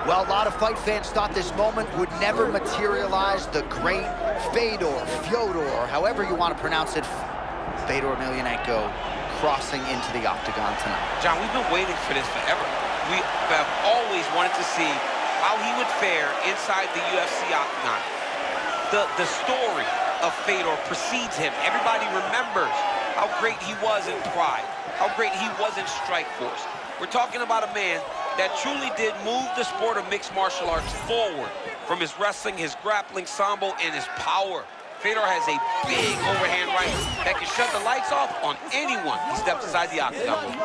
Well, a lot of fight fans thought this moment would never materialize. The great Fedor, however you want to pronounce it, Fedor Emelianenko crossing into the octagon tonight. John, we've been waiting for this forever. We have always wanted to see how he would fare inside the UFC octagon. The story of Fedor precedes him. Everybody remembers how great he was in Pride, how great he was in Strikeforce. We're talking about a man that truly did move the sport of mixed martial arts forward from his wrestling, his grappling, sambo, and his power. Fedor has a big overhand right that can shut the lights off on anyone he steps inside the octagon.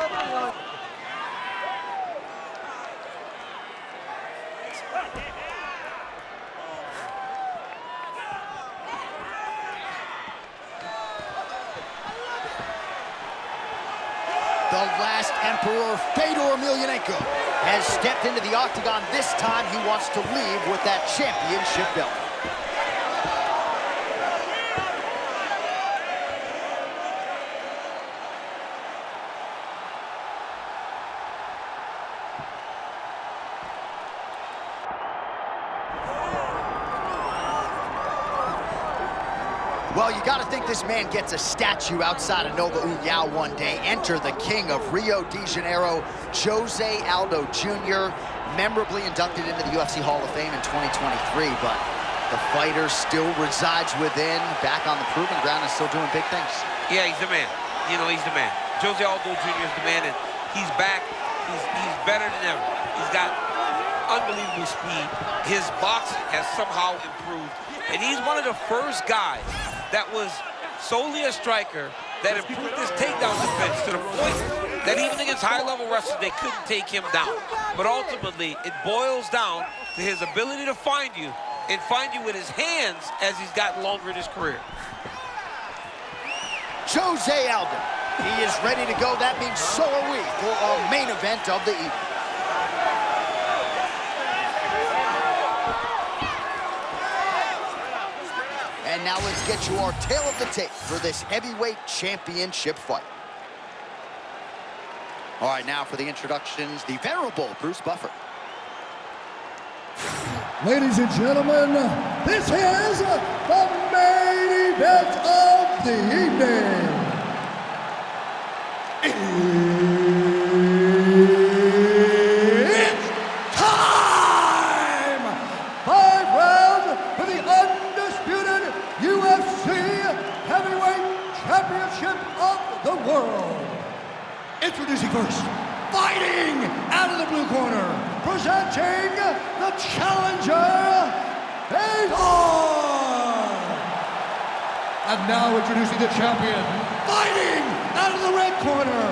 The last emperor, Fedor Emelianenko, has stepped into the octagon. This time he wants to leave with that championship belt. Well, you got to think this man gets a statue outside of Nova União one day. Enter the king of Rio de Janeiro, Jose Aldo Jr., memorably inducted into the UFC Hall of Fame in 2023, but the fighter still resides within, back on the proving ground, and still doing big things. Yeah, he's the man. You know, he's the man. Jose Aldo Jr. is the man, and he's back. He's better than ever. He's got unbelievable speed. His boxing has somehow improved, and he's one of the first guys that was solely a striker that improved his takedown defense to the point that even against high-level wrestlers, they couldn't take him down. But ultimately, it boils down to his ability to find you, and find you with his hands as he's gotten longer in his career. Jose Aldo, he is ready to go. That means so are we for our main event of the evening. And now let's get you our tale of the tape for this heavyweight championship fight. All right, now for the introductions, the venerable Bruce Buffer. Ladies and gentlemen, this is the main event of the evening. It's time! 5 rounds for the undisputed UFC Heavyweight Championship of the world. Introducing first, fighting out of the blue corner, presenting the challenger, Fedor. And now introducing the champion, fighting out of the red corner.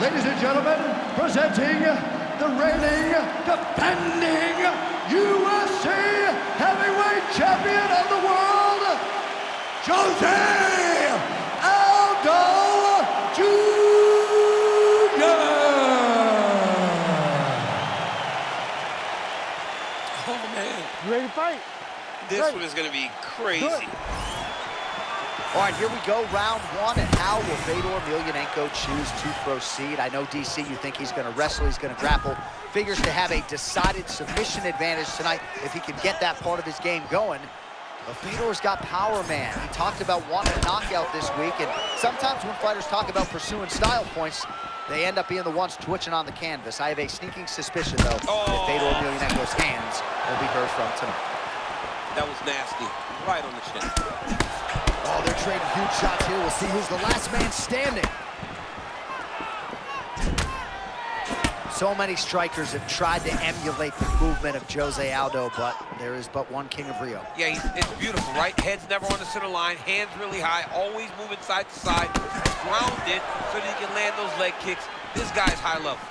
Ladies and gentlemen, presenting the reigning, defending UFC Heavyweight Champion of the world, Jose Aldo Jr. Oh, man. You ready to fight? This one is going to be crazy. Good. All right, here we go, round one, and how will Fedor Emelianenko choose to proceed? I know, DC, you think he's going to wrestle, he's going to grapple. Figures to have a decided submission advantage tonight if he can get that part of his game going. But Fedor's got power, man. He talked about wanting a knockout this week, and sometimes when fighters talk about pursuing style points, they end up being the ones twitching on the canvas. I have a sneaking suspicion, though, that Fedor Emelianenko's hands will be heard from tonight. That was nasty. Right on the chin. Oh, they're trading huge shots here. We'll see who's the last man standing. So many strikers have tried to emulate the movement of Jose Aldo, but there is but one King of Rio. Yeah, it's beautiful, right? Head's never on the center line, hands really high, always moving side to side, grounded so that he can land those leg kicks. This guy's high level.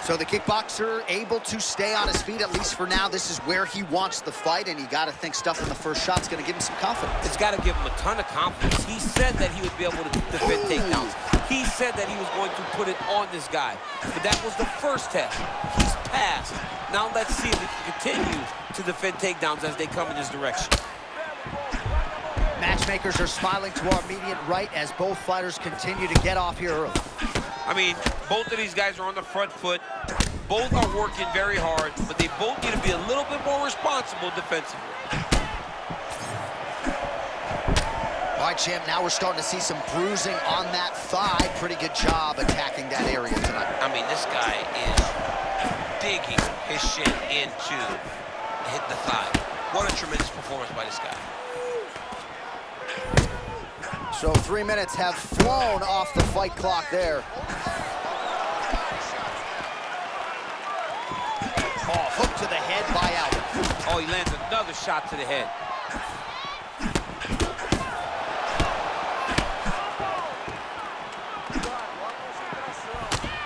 So the kickboxer able to stay on his feet, at least for now. This is where he wants the fight, and you got to think stuff in the first shot's going to give him some confidence. It's got to give him a ton of confidence. He said that he would be able to defend takedowns. He said that he was going to put it on this guy. But that was the first test. He's passed. Now let's see if he can continue to defend takedowns as they come in his direction. Matchmakers are smiling to our immediate right as both fighters continue to get off here early. I mean, both of these guys are on the front foot. both are working very hard, but they both need to be a little bit more responsible defensively. All right, champ, now we're starting to see some bruising on that thigh. Pretty good job attacking that area tonight. I mean, this guy is digging his shin into hit the thigh. What a tremendous performance by this guy. So 3 minutes have flown off the fight clock there. Oh, hook to the head by Aldo. Oh, he lands another shot to the head.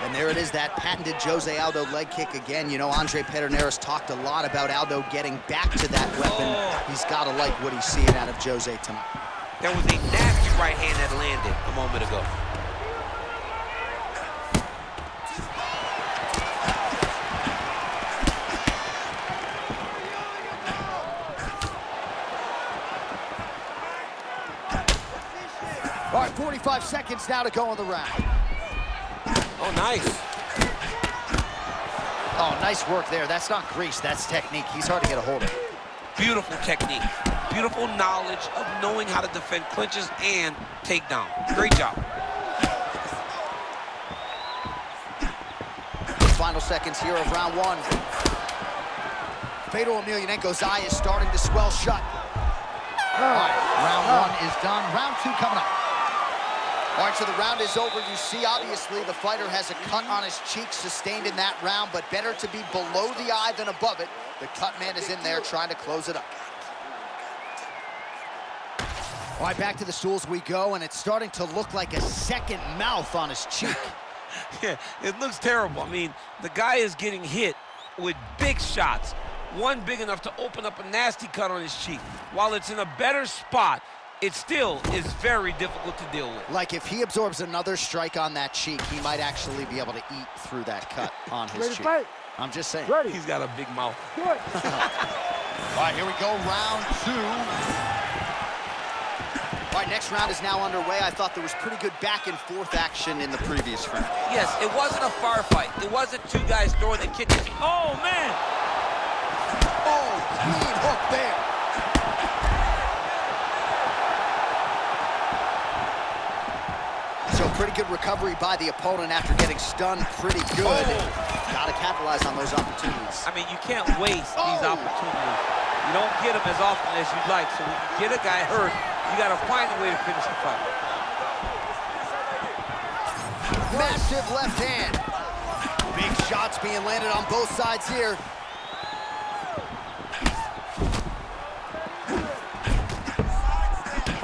And there it is, that patented Jose Aldo leg kick again. You know, Andre Pedernera's talked a lot about Aldo getting back to that weapon. Oh. He's got to like what he's seeing out of Jose tonight. There was a nasty right hand that landed a moment ago. All right, 45 seconds now to go in the round. Oh, nice. Oh, nice work there. That's not grease, that's technique. He's hard to get a hold of. Beautiful technique. Beautiful knowledge of knowing how to defend clinches and takedown. Great job. Final seconds here of round one. Fedor Emelianenko's eye is starting to swell shut. All right, round one is done. Round two coming up. All right, so the round is over. You see, obviously, the fighter has a cut on his cheek sustained in that round, but better to be below the eye than above it. The cut man is in there trying to close it up. All right, back to the stools we go, and it's starting to look like a second mouth on his cheek. Yeah, it looks terrible. I mean, the guy is getting hit with big shots. One big enough to open up a nasty cut on his cheek. While it's in a better spot, it still is very difficult to deal with. Like, if he absorbs another strike on that cheek, he might actually be able to eat through that cut on his cheek. I'm just saying. Ready. He's got a big mouth. Good. All right, here we go, round two. All right, next round is now underway. I thought there was pretty good back and forth action in the previous round. Yes, it wasn't a firefight. It wasn't two guys throwing the kitchen. Oh, man! Oh, clean hook there. So pretty good recovery by the opponent after getting stunned pretty good. Got to capitalize on those opportunities. I mean, you can't waste these opportunities. You don't get them as often as you'd like. So when you get a guy hurt, you got to find a way to finish the fight. Massive left hand. Big shots being landed on both sides here.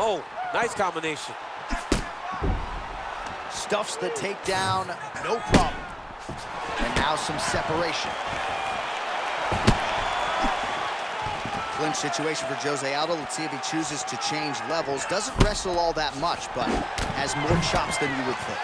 Oh, nice combination. Stuffs the takedown, no problem. And now some separation. Clinch situation for Jose Aldo. Let's see if he chooses to change levels. Doesn't wrestle all that much, but has more chops than you would think.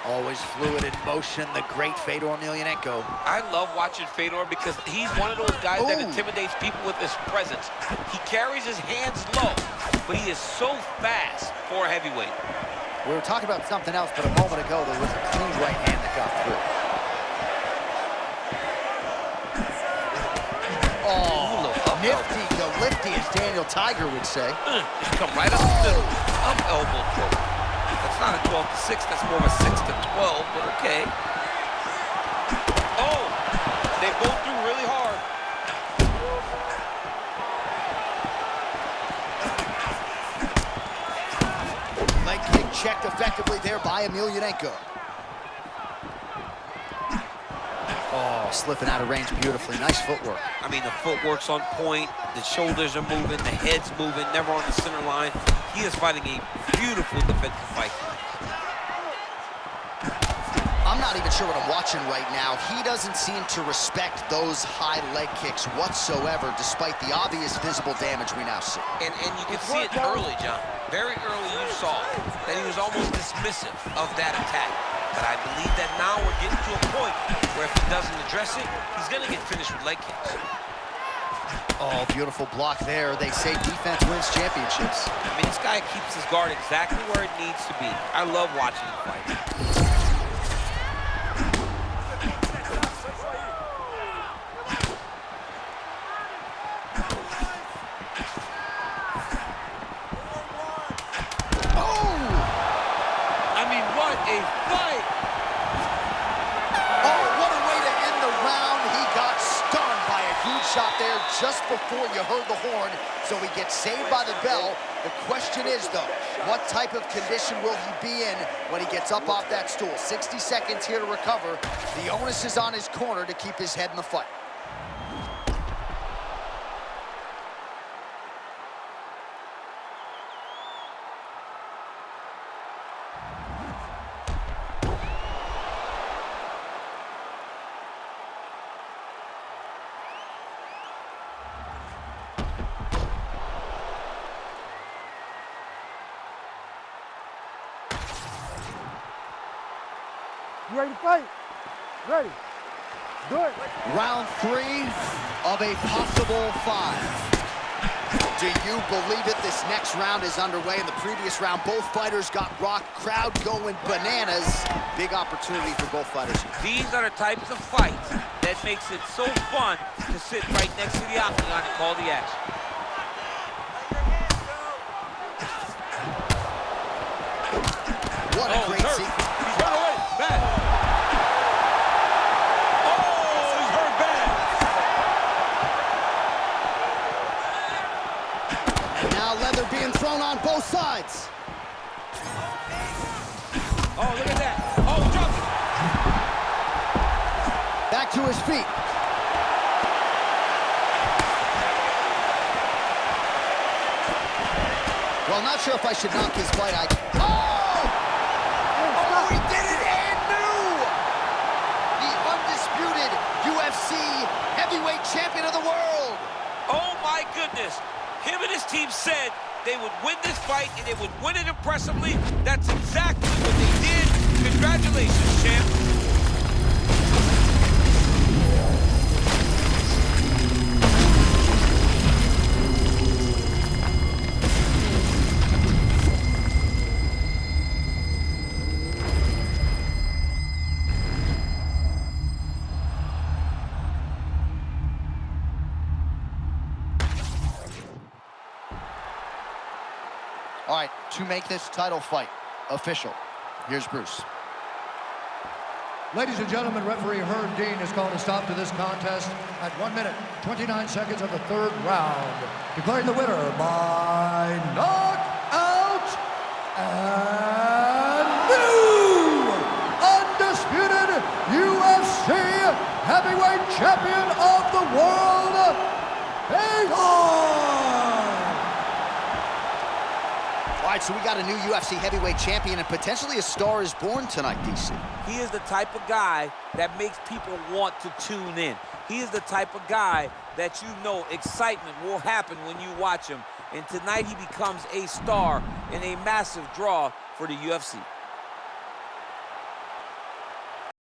Always fluid in motion, the great Fedor Emelianenko. I love watching Fedor because he's one of those guys that intimidates people with his presence. He carries his hands low, but he is so fast for a heavyweight. We were talking about something else, but a moment ago, there was a clean right hand that got through. Oh, nifty, the lifty, as Daniel Tiger would say. Just come right up the middle. Up elbow throw. That's not a 12-6, that's more of a 6-12, but okay. Oh, they both threw really hard. Leg kick checked effectively there by Emelianenko. Oh, slipping out of range beautifully. Nice footwork. I mean, the footwork's on point, the shoulders are moving, the head's moving, never on the center line. He is fighting a beautiful defensive fight. I'm not even sure what I'm watching right now. He doesn't seem to respect those high leg kicks whatsoever, despite the obvious visible damage we now see. And you can see it early, John. Very early you saw that he was almost dismissive of that attack. But I believe that now we're getting to a point where if he doesn't address it, he's going to get finished with leg kicks. Oh, beautiful block there. They say defense wins championships. I mean, this guy keeps his guard exactly where it needs to be. I love watching him fight. Shot there just before you heard the horn, so he gets saved by the bell. The question is, though, what type of condition will he be in when he gets up off that stool? 60 seconds here to recover. The onus is on his corner to keep his head in the fight. You ready to fight? Ready. Good. Round 3 of a possible 5. Do you believe it? This next round is underway. In the previous round, both fighters got rocked. Crowd going bananas. Big opportunity for both fighters. These are the types of fights that makes it so fun to sit right next to the octagon and call the action. What a great sequence. He's run away. Bad. Oh, he's hurt bad. Now leather being thrown on both sides. Oh, look at that. Oh, dropped it. Back to his feet. Well, not sure if I should knock his fight. Oh, he did it and knew! The undisputed UFC heavyweight champion of the world. Oh, my goodness. Him and his team said they would win this fight and they would win it impressively. That's exactly what they did. Congratulations, champ. All right, to make this title fight official, here's Bruce. Ladies and gentlemen, referee Herb Dean has called a stop to this contest at 1 minute, 29 seconds of the 3rd round, declaring the winner by knockout and new undisputed UFC heavyweight champion of the world, Fedor! All right, so we got a new UFC heavyweight champion, and potentially a star is born tonight, DC. He is the type of guy that makes people want to tune in. He is the type of guy that you know excitement will happen when you watch him. And tonight he becomes a star and a massive draw for the UFC.